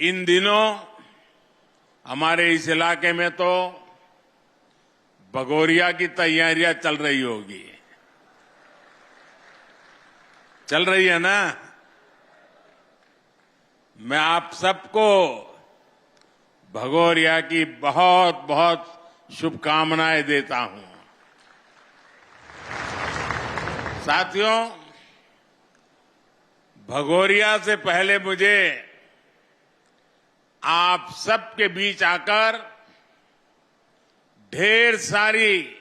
इन दिनों हमारे इस इलाके में तो भगोरिया की तैयारियां चल रही होगी। चल रही है ना। मैं आप सबको भगोरिया की बहुत बहुत शुभकामनाएं देता हूं। साथियों, भगोरिया से पहले मुझे आप सबके बीच आकर ढेर सारी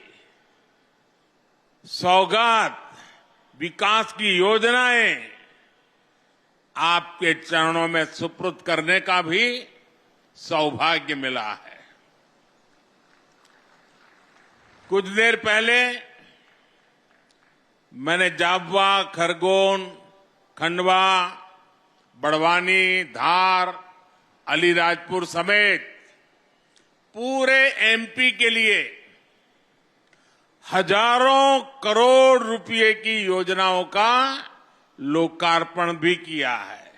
सौगात, विकास की योजनाएं आपके चरणों में सुपुर्द करने का भी सौभाग्य मिला है। कुछ देर पहले मैंने झाबुआ, खरगोन, खंडवा, बड़वानी, धार, अलीराजपुर समेत पूरे एमपी के लिए हजारों करोड़ रुपए की योजनाओं का लोकार्पण भी किया है।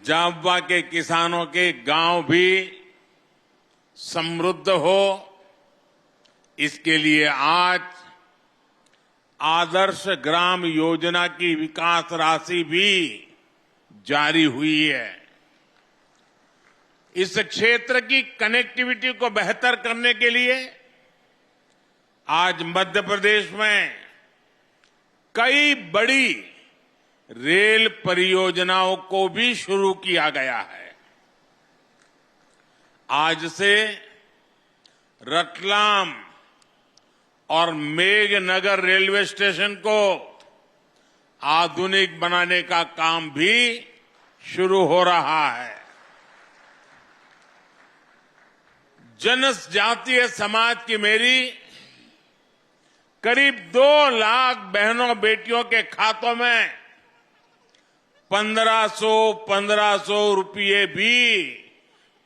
झाबुआ के किसानों के गांव भी समृद्ध हो, इसके लिए आज आदर्श ग्राम योजना की विकास राशि भी जारी हुई है। इस क्षेत्र की कनेक्टिविटी को बेहतर करने के लिए आज मध्य प्रदेश में कई बड़ी रेल परियोजनाओं को भी शुरू किया गया है। आज से रतलाम और मेघनगर रेलवे स्टेशन को आधुनिक बनाने का काम भी शुरू हो रहा है। जनजातीय समाज की मेरी करीब 2 लाख बहनों बेटियों के खातों में 1500 रुपये भी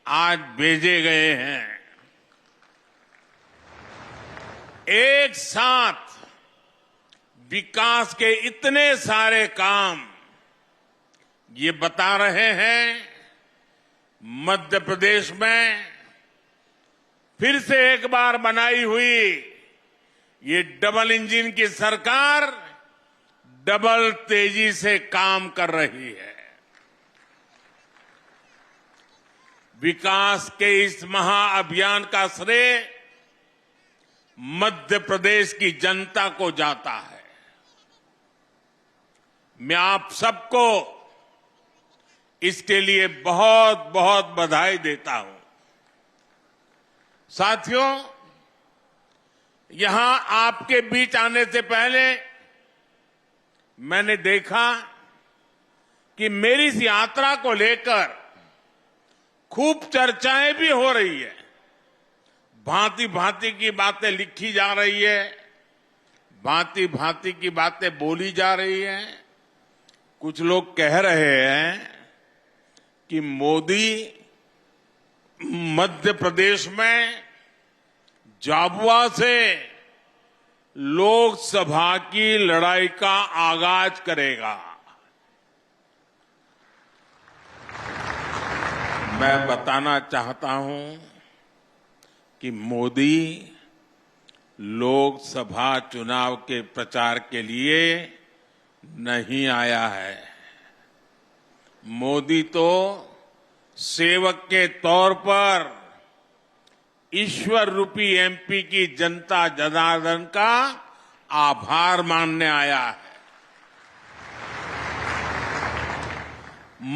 आज भेजे गए हैं। एक साथ विकास के इतने सारे काम ये बता रहे हैं मध्य प्रदेश में फिर से एक बार बनाई हुई ये डबल इंजन की सरकार डबल तेजी से काम कर रही है। विकास के इस महाअभियान का श्रेय मध्य प्रदेश की जनता को जाता है। मैं आप सबको इसके लिए बहुत बहुत बधाई देता हूं। साथियों, यहां आपके बीच आने से पहले मैंने देखा कि मेरी इस यात्रा को लेकर खूब चर्चाएं भी हो रही है। भांति भांति की बातें लिखी जा रही है, भांति भांति की बातें बोली जा रही है। कुछ लोग कह रहे हैं कि मोदी मध्य प्रदेश में झाबुआ से लोकसभा की लड़ाई का आगाज करेगा। मैं बताना चाहता हूं कि मोदी लोकसभा चुनाव के प्रचार के लिए नहीं आया है। मोदी तो सेवक के तौर पर ईश्वर रूपी एमपी की जनता जनार्दन का आभार मानने आया है।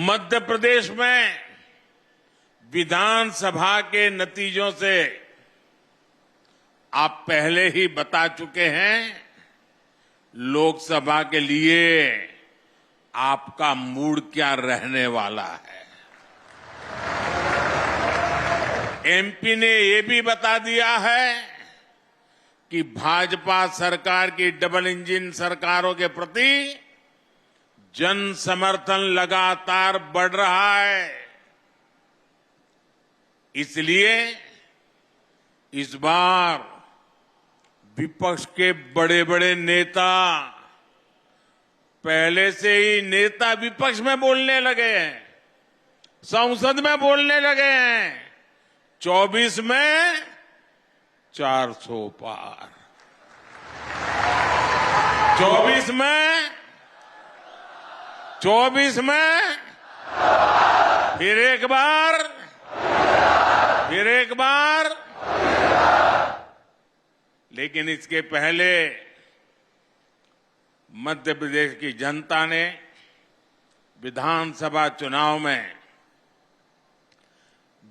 मध्य प्रदेश में विधानसभा के नतीजों से आप पहले ही बता चुके हैं लोकसभा के लिए आपका मूड क्या रहने वाला है। एमपी ने ये भी बता दिया है कि भाजपा सरकार की डबल इंजन सरकारों के प्रति जन समर्थन लगातार बढ़ रहा है। इसलिए इस बार विपक्ष के बड़े बड़े नेता पहले से ही नेता विपक्ष में बोलने लगे हैं, संसद में बोलने लगे हैं। 24 में 400 पार, 24 में फिर एक बार, लेकिन इसके पहले मध्य प्रदेश की जनता ने विधानसभा चुनाव में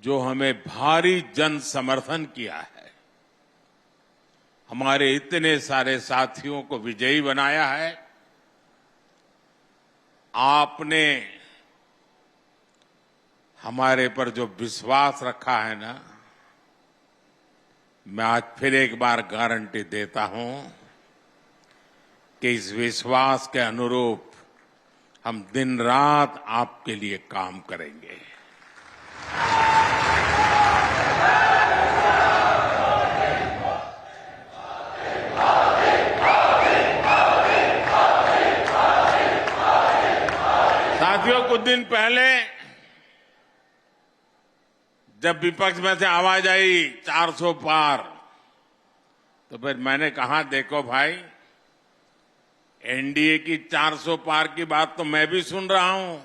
जो हमें भारी जन समर्थन किया है, हमारे इतने सारे साथियों को विजयी बनाया है। आपने हमारे पर जो विश्वास रखा है ना, मैं आज फिर एक बार गारंटी देता हूं कि इस विश्वास के अनुरूप हम दिन रात आपके लिए काम करेंगे। साथियों, कुछ दिन पहले जब विपक्ष में से आवाज आई 400 पार, तो फिर मैंने कहा, देखो भाई, एनडीए की 400 पार की बात तो मैं भी सुन रहा हूं,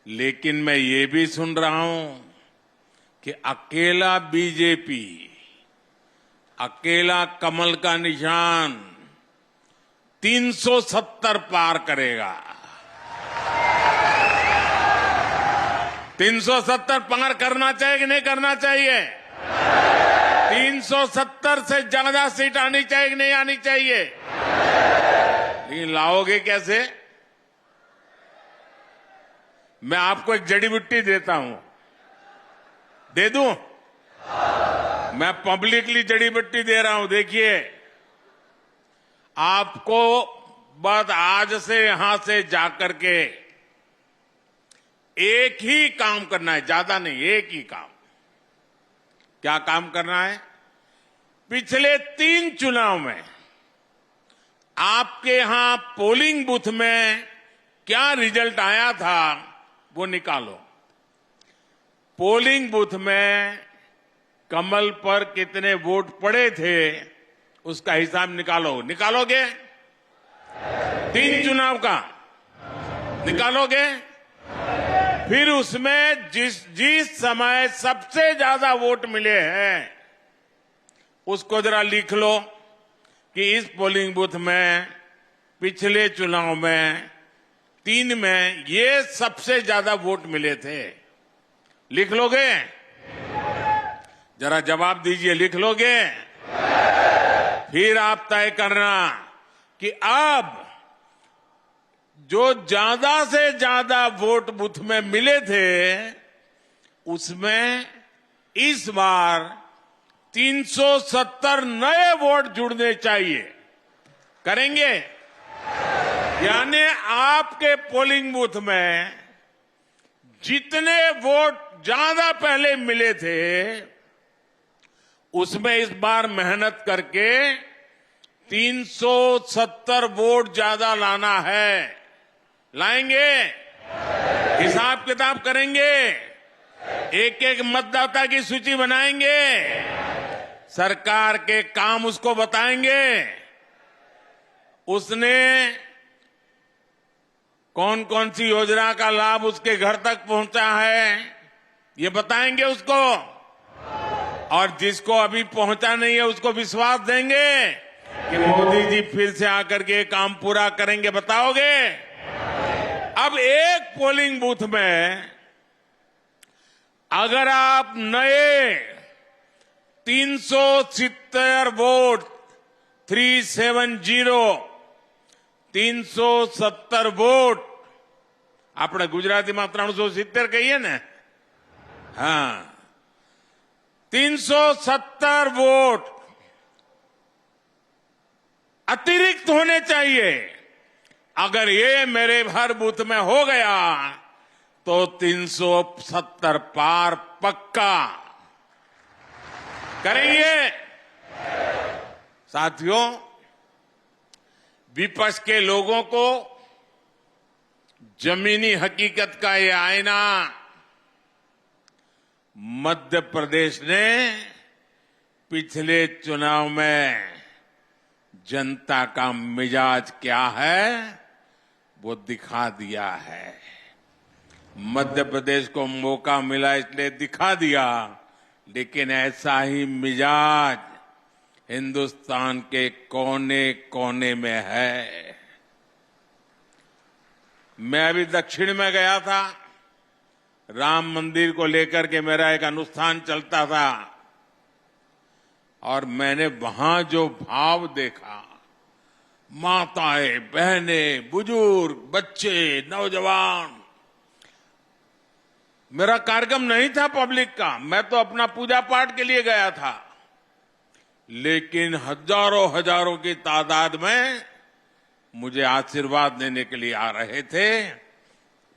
लेकिन मैं ये भी सुन रहा हूं कि अकेला बीजेपी, अकेला कमल का निशान 370 पार करेगा। 370 पार करना चाहिए कि नहीं करना चाहिए? 370 से ज्यादा सीट आनी चाहिए कि नहीं आनी चाहिए? लेकिन लाओगे कैसे? मैं आपको एक जड़ी बूटी देता हूं, दे दूं? मैं पब्लिकली जड़ी बूटी दे रहा हूं। देखिए, आपको बस आज से यहां से जाकर के एक ही काम करना है, ज्यादा नहीं, एक ही काम। क्या काम करना है? पिछले 3 चुनाव में आपके यहां पोलिंग बूथ में क्या रिजल्ट आया था, वो निकालो। पोलिंग बूथ में कमल पर कितने वोट पड़े थे, उसका हिसाब निकालो। निकालोगे? 3 चुनाव का निकालोगे? फिर उसमें जिस समय सबसे ज्यादा वोट मिले हैं, उसको जरा लिख लो कि इस पोलिंग बूथ में पिछले चुनाव में 3 में ये सबसे ज्यादा वोट मिले थे। लिख लोगे? जरा जवाब दीजिए, लिख लोगे? फिर आप तय करना कि अब जो ज्यादा से ज्यादा वोट बूथ में मिले थे, उसमें इस बार 370 नए वोट जुड़ने चाहिए। करेंगे? यानी आपके पोलिंग बूथ में जितने वोट ज्यादा पहले मिले थे, उसमें इस बार मेहनत करके 370 वोट ज्यादा लाना है। लाएंगे? हिसाब किताब करेंगे? एक एक मतदाता की सूची बनाएंगे? सरकार के काम उसको बताएंगे? उसने कौन कौन सी योजना का लाभ उसके घर तक पहुंचा है, ये बताएंगे उसको। और जिसको अभी पहुंचा नहीं है, उसको विश्वास देंगे कि मोदी जी फिर से आकर के काम पूरा करेंगे। बताओगे? अब एक पोलिंग बूथ में अगर आप नए 370 वोट 370 वोट, આપણે ગુજરાતીમાં 370 કહીએ ને, હા, 370 वोट अतिरिक्त होने चाहिए। अगर ये मेरे हर बूथ में हो गया तो 370 पार पक्का करेंगे। साथियों, विपक्ष के लोगों को जमीनी हकीकत का ये आईना मध्य प्रदेश ने पिछले चुनाव में जनता का मिजाज क्या है वो दिखा दिया है। मध्य प्रदेश को मौका मिला इसलिए दिखा दिया, लेकिन ऐसा ही मिजाज हिंदुस्तान के कोने कोने में है। मैं अभी दक्षिण में गया था, राम मंदिर को लेकर के मेरा एक अनुष्ठान चलता था और मैंने वहां जो भाव देखा, माताएं, बहनें, बुजुर्ग, बच्चे, नौजवान। मेरा कार्यक्रम नहीं था पब्लिक का, मैं तो अपना पूजा पाठ के लिए गया था, लेकिन हजारों हजारों की तादाद में मुझे आशीर्वाद देने के लिए आ रहे थे।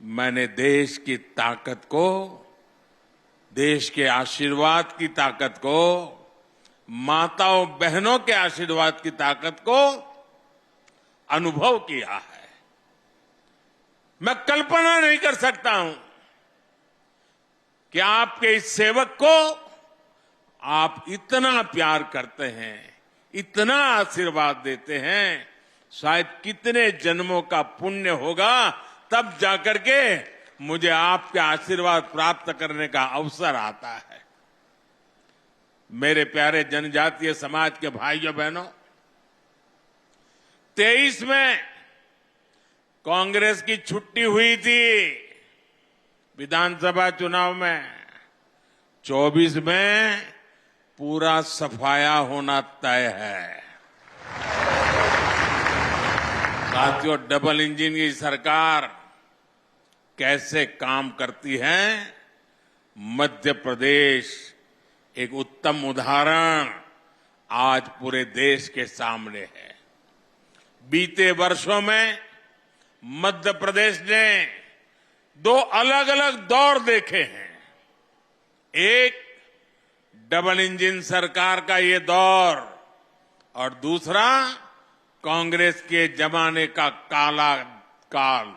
मैंने देश की ताकत को, देश के आशीर्वाद की ताकत को, माताओं बहनों के आशीर्वाद की ताकत को अनुभव किया है। मैं कल्पना नहीं कर सकता हूं कि आपके इस सेवक को आप इतना प्यार करते हैं, इतना आशीर्वाद देते हैं। शायद कितने जन्मों का पुण्य होगा, तब जाकर के मुझे आपके आशीर्वाद प्राप्त करने का अवसर आता है। मेरे प्यारे जनजातीय समाज के भाइयों बहनों, 23 में कांग्रेस की छुट्टी हुई थी विधानसभा चुनाव में, 24 में पूरा सफाया होना तय है। साथियों, डबल इंजन की सरकार कैसे काम करती है, मध्य प्रदेश एक उत्तम उदाहरण आज पूरे देश के सामने है। बीते वर्षों में मध्य प्रदेश ने 2 अलग अलग दौर देखे हैं। एक डबल इंजन सरकार का ये दौर और दूसरा कांग्रेस के जमाने का काला काल।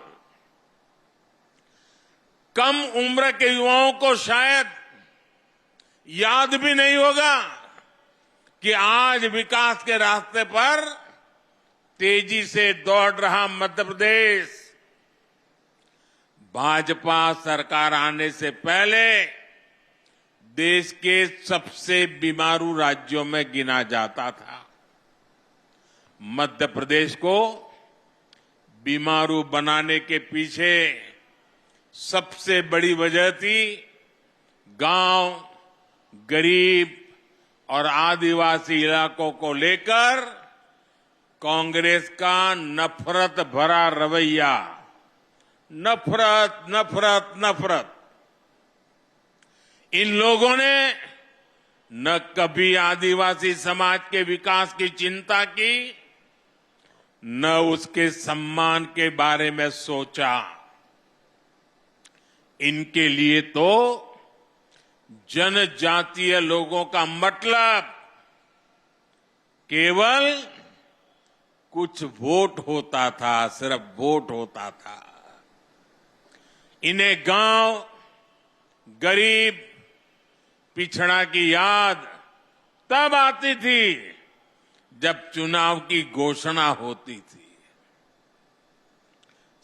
कम उम्र के युवाओं को शायद याद भी नहीं होगा कि आज विकास के रास्ते पर तेजी से दौड़ रहा मध्य प्रदेश भाजपा सरकार आने से पहले देश के सबसे बीमारू राज्यों में गिना जाता था। मध्य प्रदेश को बीमारू बनाने के पीछे सबसे बड़ी वजह थी गांव, गरीब और आदिवासी इलाकों को लेकर कांग्रेस का नफरत भरा रवैया। नफरत, नफरत, नफरत। इन लोगों ने न कभी आदिवासी समाज के विकास की चिंता की, न उसके सम्मान के बारे में सोचा। इनके लिए तो जनजातीय लोगों का मतलब केवल कुछ वोट होता था, सिर्फ वोट होता था। इन्हें गांव, गरीब, पिछड़ा की याद तब आती थी जब चुनाव की घोषणा होती थी।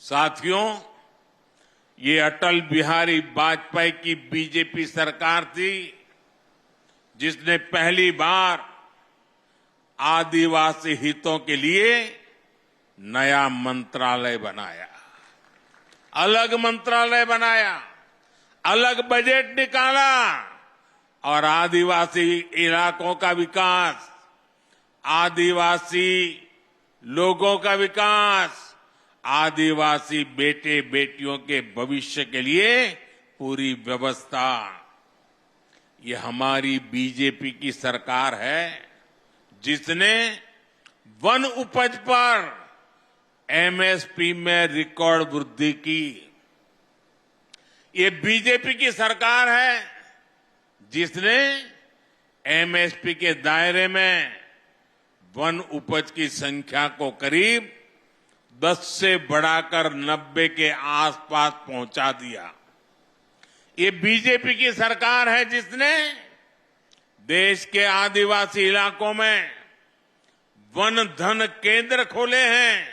साथियों, ये अटल बिहारी वाजपेयी की बीजेपी सरकार थी जिसने पहली बार आदिवासी हितों के लिए नया मंत्रालय बनाया, अलग मंत्रालय बनाया, अलग बजट निकाला और आदिवासी इलाकों का विकास, आदिवासी लोगों का विकास, आदिवासी बेटे बेटियों के भविष्य के लिए पूरी व्यवस्था। ये हमारी बीजेपी की सरकार है जिसने वन उपज पर एमएसपी में रिकॉर्ड वृद्धि की। ये बीजेपी की सरकार है जिसने एमएसपी के दायरे में वन उपज की संख्या को करीब 10 से बढ़ाकर 90 के आसपास पहुंचा दिया। ये बीजेपी की सरकार है जिसने देश के आदिवासी इलाकों में वन धन केंद्र खोले हैं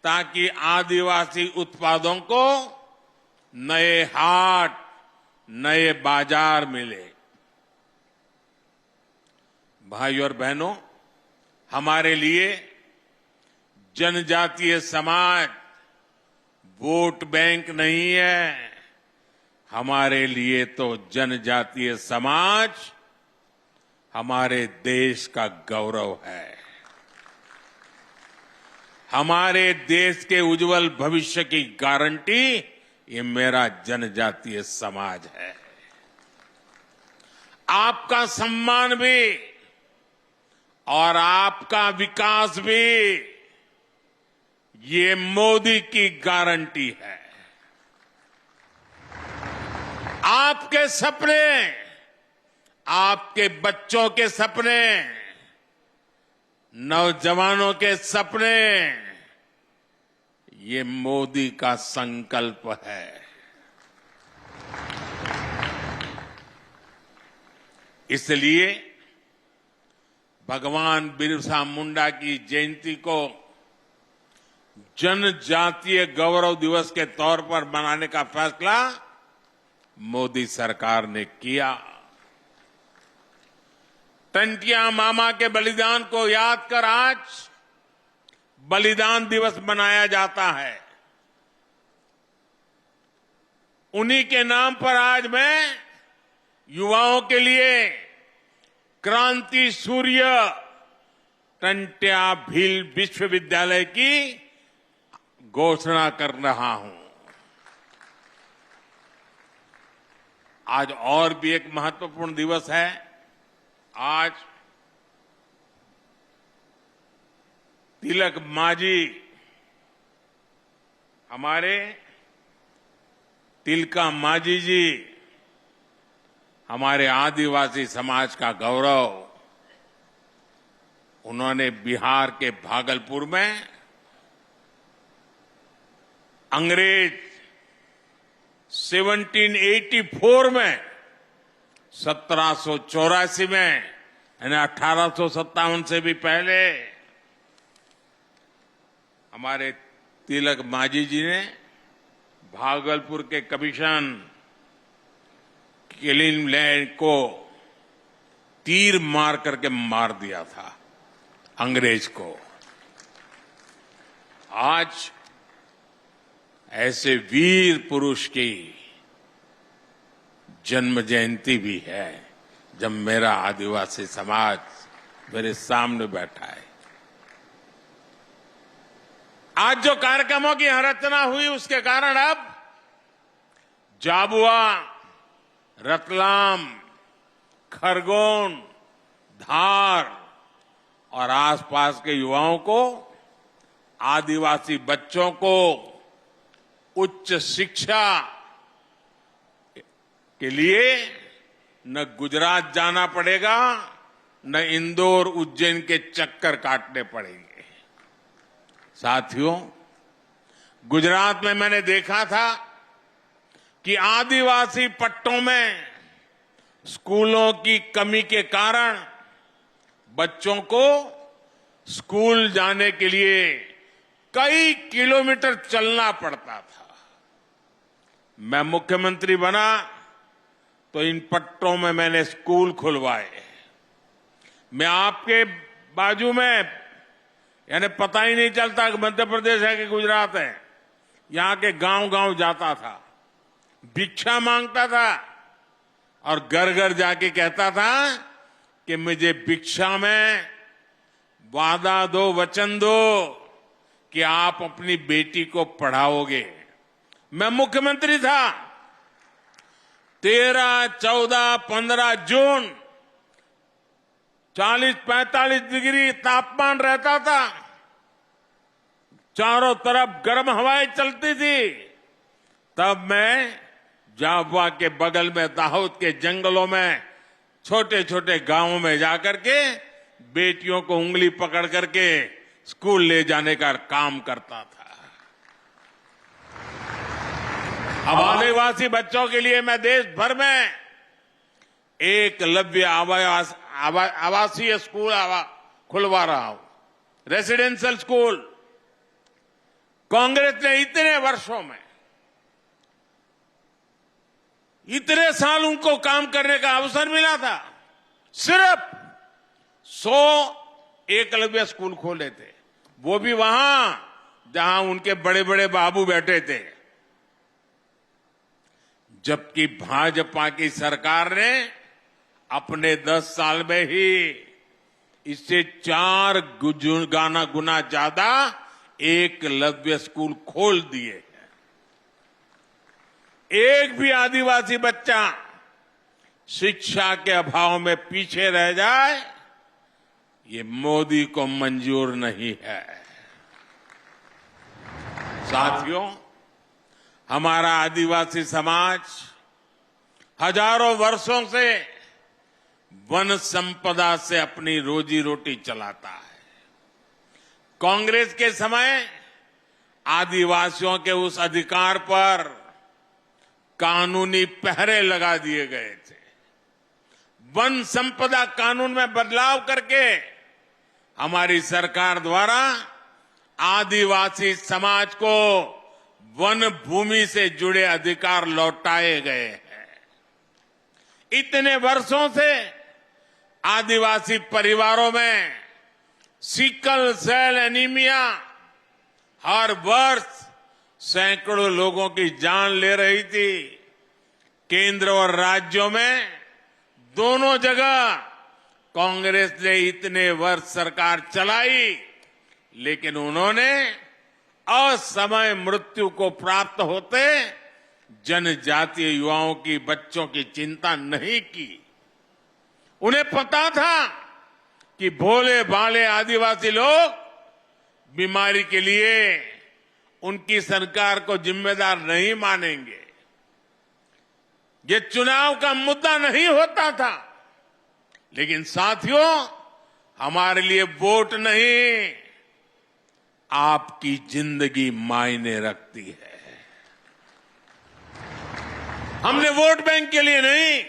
ताकि आदिवासी उत्पादों को नए हाट, नए बाजार मिले। भाइयों और बहनों, हमारे लिए जनजातीय समाज वोट बैंक नहीं है। हमारे लिए तो जनजातीय समाज हमारे देश का गौरव है। हमारे देश के उज्जवल भविष्य की गारंटी ये मेरा जनजातीय समाज है। आपका सम्मान भी और आपका विकास भी ये मोदी की गारंटी है। आपके सपने, आपके बच्चों के सपने, नौजवानों के सपने, ये मोदी का संकल्प है। इसलिए भगवान बिरसा मुंडा की जयंती को जनजातीय गौरव दिवस के तौर पर मनाने का फैसला मोदी सरकार ने किया। टंटिया मामा के बलिदान को याद कर आज बलिदान दिवस मनाया जाता है। उन्हीं के नाम पर आज मैं युवाओं के लिए क्रांति सूर्य टंट्या भील विश्वविद्यालय की घोषणा कर रहा हूं। आज और भी एक महत्वपूर्ण दिवस है। आज तिलक मांझी, हमारे तिलका मांझी जी, हमारे आदिवासी समाज का गौरव, उन्होंने बिहार के भागलपुर में अंग्रेज 1784 में 1784 में यानी 1857 से भी पहले हमारे तिलक मांझी जी ने भागलपुर के कमीशन किलिंगलैंड को तीर मार करके मार दिया था अंग्रेज को। आज ऐसे वीर पुरुष की जन्म जयंती भी है जब मेरा आदिवासी समाज मेरे सामने बैठा है। आज जो कार्यक्रमों की रचना हुई उसके कारण अब झाबुआ, रतलाम, खरगोन, धार और आसपास के युवाओं को, आदिवासी बच्चों को उच्च शिक्षा के लिए न गुजरात जाना पड़ेगा, न इंदौर, उज्जैन के चक्कर काटने पड़ेंगे। साथियों, गुजरात में मैंने देखा था कि आदिवासी पट्टों में स्कूलों की कमी के कारण बच्चों को स्कूल जाने के लिए कई किलोमीटर चलना पड़ता था। मैं मुख्यमंत्री बना तो इन पट्टों में मैंने स्कूल खुलवाए। मैं आपके बाजू में, यानी पता ही नहीं चलता कि मध्य प्रदेश है कि गुजरात है, यहां के गांव-गांव जाता था, भिक्षा मांगता था और घर घर जाके कहता था कि मुझे भिक्षा में वादा दो, वचन दो कि आप अपनी बेटी को पढ़ाओगे। मैं मुख्यमंत्री था। 13, 14, 15 जून 40-45 डिग्री तापमान रहता था, चारों तरफ गर्म हवाएं चलती थी। तब मैं झाबुआ के बगल में दाहोद के जंगलों में छोटे छोटे गांवों में जाकर के बेटियों को उंगली पकड़ करके स्कूल ले जाने का काम करता था। अब आदिवासी बच्चों के लिए मैं देश भर में एकलव्य आवासीय स्कूल खुलवा रहा हूं, रेसिडेंशियल स्कूल। कांग्रेस ने इतने वर्षों में, इतने साल उनको काम करने का अवसर मिला था, सिर्फ 100 एकलव्य स्कूल खोले थे, वो भी वहां जहां उनके बड़े बड़े बाबू बैठे थे। जबकि भाजपा की सरकार ने अपने 10 साल में ही इससे 4 गुना ज्यादा एकलव्य स्कूल खोल दिए हैं। एक भी आदिवासी बच्चा शिक्षा के अभाव में पीछे रह जाए, ये मोदी को मंजूर नहीं है। साथियों, हमारा आदिवासी समाज हजारों वर्षों से वन संपदा से अपनी रोजी रोटी चलाता है। कांग्रेस के समय आदिवासियों के उस अधिकार पर कानूनी पहरे लगा दिए गए थे। वन संपदा कानून में बदलाव करके हमारी सरकार द्वारा आदिवासी समाज को वन भूमि से जुड़े अधिकार लौटाए गए हैं। इतने वर्षों से आदिवासी परिवारों में सिकल सेल एनीमिया हर वर्ष सैकड़ों लोगों की जान ले रही थी। केंद्र और राज्यों में दोनों जगह कांग्रेस ने इतने वर्ष सरकार चलाई, लेकिन उन्होंने असमय मृत्यु को प्राप्त होते जनजातीय युवाओं की, बच्चों की चिंता नहीं की। उन्हें पता था कि भोले भाले आदिवासी लोग बीमारी के लिए उनकी सरकार को जिम्मेदार नहीं मानेंगे। ये चुनाव का मुद्दा नहीं होता था, लेकिन साथियों, हमारे लिए वोट नहीं, आपकी जिंदगी मायने रखती है। हमने वोट बैंक के लिए नहीं,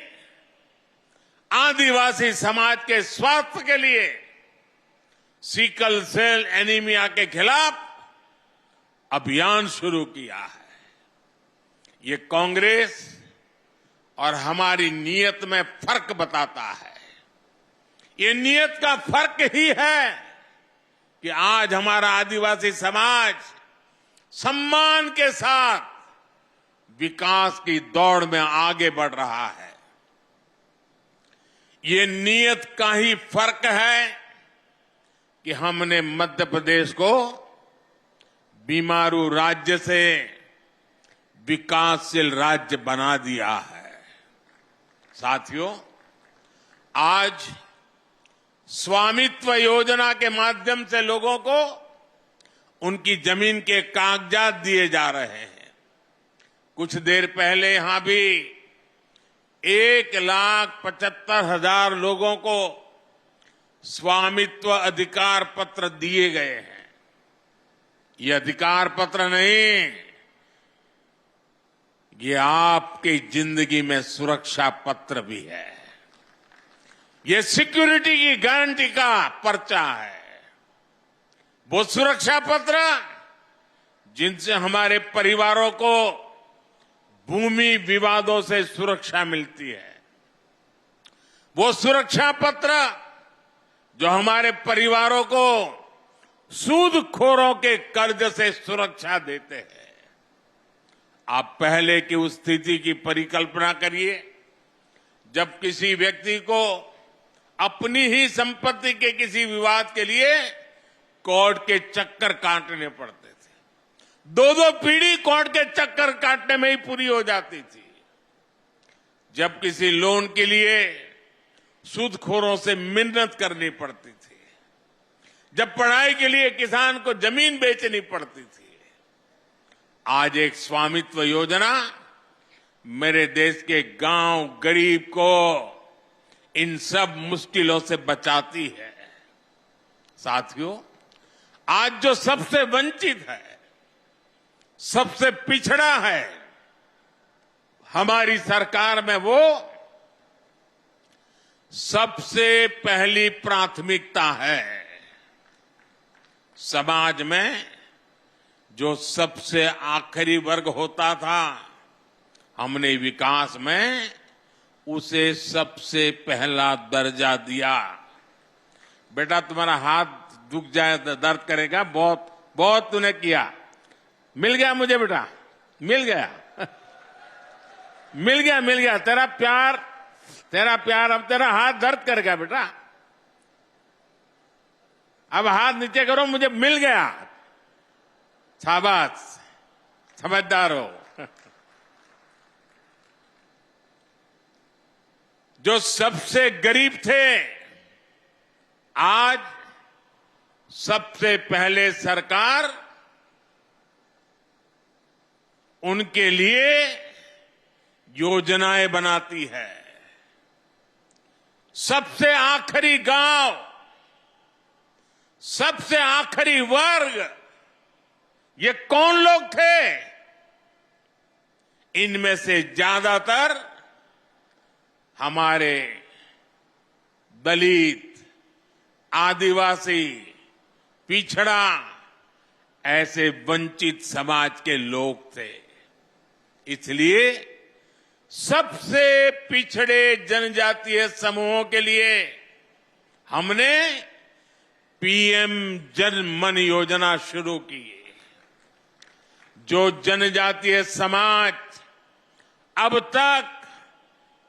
आदिवासी समाज के स्वास्थ्य के लिए सिकल सेल एनीमिया के खिलाफ अभियान शुरू किया है। ये कांग्रेस और हमारी नीयत में फर्क बताता है। ये नीयत का फर्क ही है कि आज हमारा आदिवासी समाज सम्मान के साथ विकास की दौड़ में आगे बढ़ रहा है। ये नीयत का ही फर्क है कि हमने मध्य प्रदेश को बीमारू राज्य से विकासशील राज्य बना दिया है। साथियों, आज स्वामित्व योजना के माध्यम से लोगों को उनकी जमीन के कागजात दिए जा रहे हैं। कुछ देर पहले यहां भी 1,75,000 लोगों को स्वामित्व अधिकार पत्र दिए गए हैं। ये अधिकार पत्र नहीं, ये आपकी जिंदगी में सुरक्षा पत्र भी है। ये सिक्योरिटी की गारंटी का पर्चा है। वो सुरक्षा पत्र जिनसे हमारे परिवारों को भूमि विवादों से सुरक्षा मिलती है। वो सुरक्षा पत्र जो हमारे परिवारों को सूदखोरों के कर्ज से सुरक्षा देते हैं। आप पहले की उस स्थिति की परिकल्पना करिए जब किसी व्यक्ति को अपनी ही संपत्ति के किसी विवाद के लिए कोर्ट के चक्कर काटने पड़ते थे। 2-2 पीढ़ी कोर्ट के चक्कर काटने में ही पूरी हो जाती थी। जब किसी लोन के लिए सूदखोरों से मिन्नत करनी पड़ती थी, जब पढ़ाई के लिए किसान को जमीन बेचनी पड़ती थी। आज एक स्वामित्व योजना मेरे देश के गांव गरीब को इन सब मुश्किलों से बचाती है। साथियों, आज जो सबसे वंचित है, सबसे पिछड़ा है, हमारी सरकार में वो सबसे पहली प्राथमिकता है। समाज में जो सबसे आखिरी वर्ग होता था, हमने विकास में उसे सबसे पहला दर्जा दिया। बेटा तुम्हारा हाथ दुख जाए, दर्द करेगा, बहुत बहुत तूने किया। मिल गया मुझे बेटा, मिल गया मिल गया मिल गया तेरा प्यार अब तेरा हाथ दर्द करेगा बेटा। अब हाथ नीचे करो, मुझे मिल गया। शाबाश, समझदार हो। जो सबसे गरीब थे, आज सबसे पहले सरकार उनके लिए योजनाएं बनाती है। सबसे आखिरी गांव, सबसे आखिरी वर्ग, ये कौन लोग थे? इनमें से ज्यादातर हमारे दलित, आदिवासी, पिछड़ा, ऐसे वंचित समाज के लोग थे। इसलिए सबसे पिछड़े जनजातीय समूहों के लिए हमने पीएम जन मन योजना शुरू की। जो जनजातीय समाज अब तक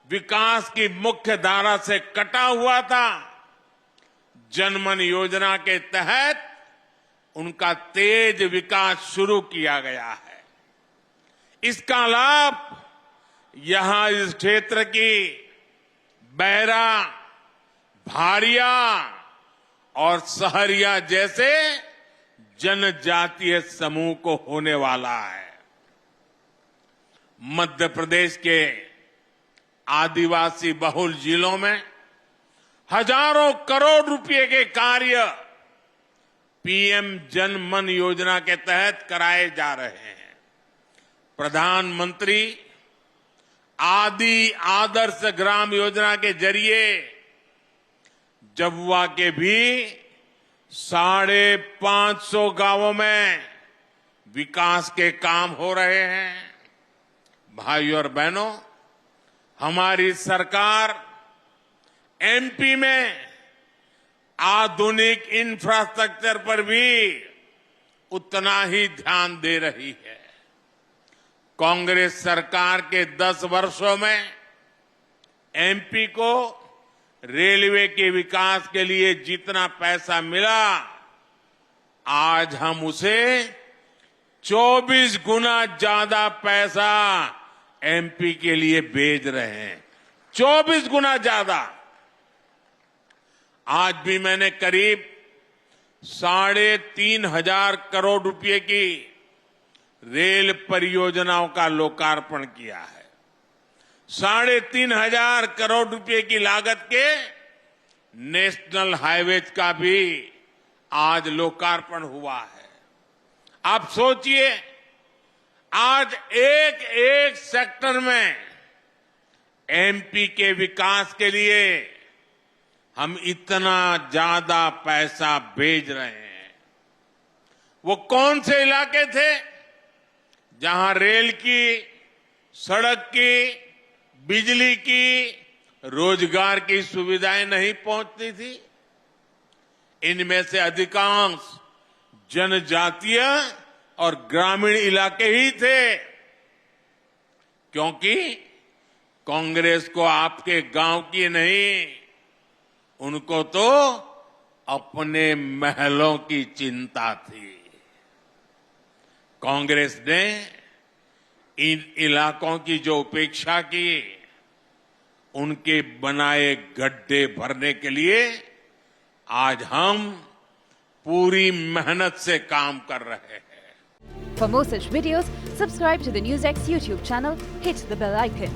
विकास की मुख्य धारा से कटा हुआ था, जनमन योजना के तहत उनका तेज विकास शुरू किया गया है। इसका लाभ यहां इस क्षेत्र की बैरा, भाड़िया और सहरिया जैसे जनजातीय समूह को होने वाला है। मध्य प्रदेश के आदिवासी बहुल जिलों में हजारों करोड़ रुपए के कार्य पीएम जन मन योजना के तहत कराए जा रहे हैं। प्रधानमंत्री आदि आदर्श ग्राम योजना के जरिए झाबुआ के भी 550 गांवों में विकास के काम हो रहे हैं। भाइयों और बहनों, हमारी सरकार एमपी में आधुनिक इंफ्रास्ट्रक्चर पर भी उतना ही ध्यान दे रही है। कांग्रेस सरकार के 10 वर्षों में एमपी को रेलवे के विकास के लिए जितना पैसा मिला, आज हम उसे 24 गुना ज्यादा पैसा एमपी के लिए भेज रहे हैं। 24 गुना ज्यादा। आज भी मैंने करीब 3,500 करोड़ रुपए की रेल परियोजनाओं का लोकार्पण किया है। 3,500 करोड़ रुपए की लागत के नेशनल हाईवेज का भी आज लोकार्पण हुआ है। आप सोचिए, आज एक एक सेक्टर में एमपी के विकास के लिए हम इतना ज्यादा पैसा भेज रहे हैं। वो कौन से इलाके थे जहां रेल की, सड़क की, बिजली की, रोजगार की सुविधाएं नहीं पहुंचती थी? इनमें से अधिकांश जनजातीय और ग्रामीण इलाके ही थे, क्योंकि कांग्रेस को आपके गांव की नहीं, उनको तो अपने महलों की चिंता थी। कांग्रेस ने इन इलाकों की जो उपेक्षा की, उनके बनाए गड्ढे भरने के लिए आज हम पूरी मेहनत से काम कर रहे हैं। For more such videos, subscribe to the NewsX YouTube channel, hit the bell icon.